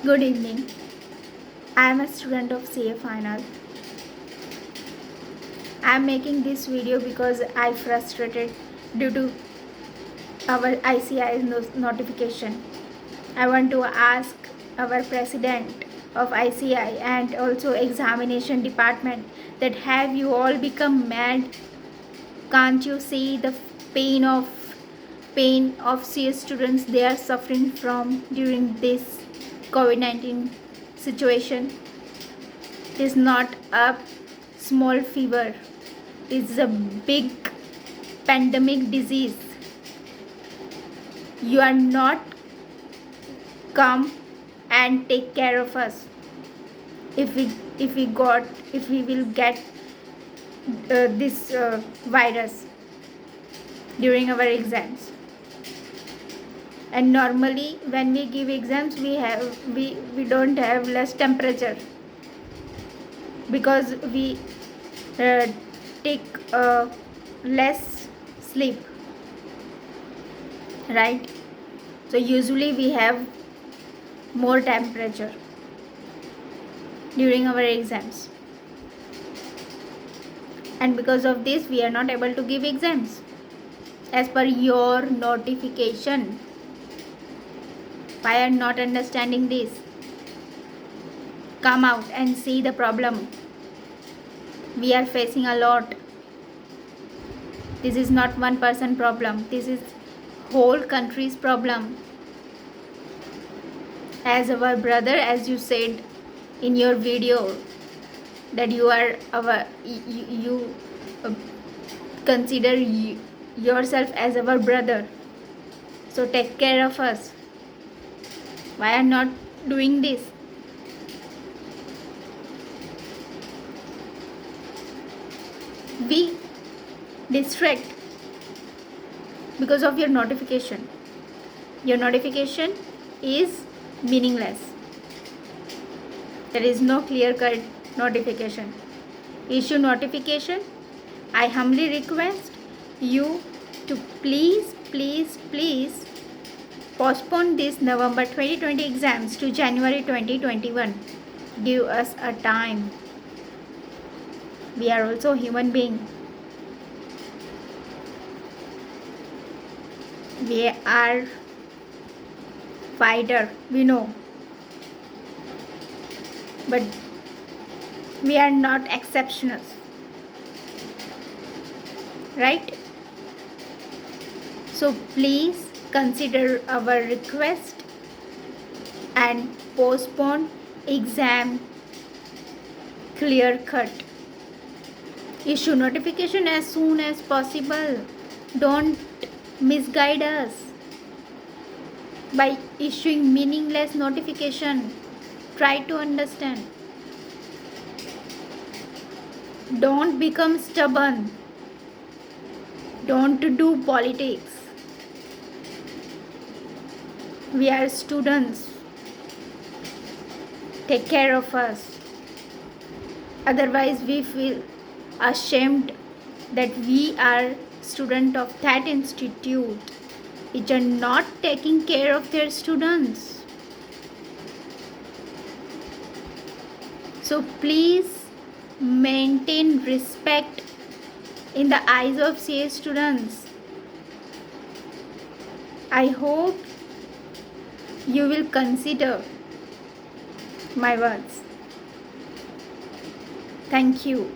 Good evening. I am a student of CA Final. I am making this video because I frustrated due to our ICI notification. I want to ask our president of ICI and also examination department that have you all become mad? Can't you see the pain of CA students they are suffering from during this COVID-19 situation? It is not a small fever. It's a big pandemic disease. You are not come and take care of us if we will get this virus during our exams. And normally when we give exams we don't have less temperature because we take less sleep, right? So usually we have more temperature during our exams, and because of this we are not able to give exams as per your notification. Why are not understanding this? Come out and see the problem. We are facing a lot. This is not one person problem. This is whole country's problem. As our brother, as you said in your video, that you are you consider yourself as our brother. So take care of us. Why are not doing this? We distract because of your notification. Your notification is meaningless. There is no clear-cut notification. Issue notification. I humbly request you to please postpone this November 2020 exams to January 2021. Give us a time. We are also human beings. We are fighter, we know, but we are not exceptional, right? So please consider our request and postpone exam clear cut. Issue notification as soon as possible. Don't misguide us by issuing meaningless notification. Try to understand. Don't become stubborn. Don't do politics. We are students. Take care of us. Otherwise we feel ashamed that we are student of that institute which are not taking care of their students. So please maintain respect in the eyes of CA students. I hope you will consider my words. Thank you.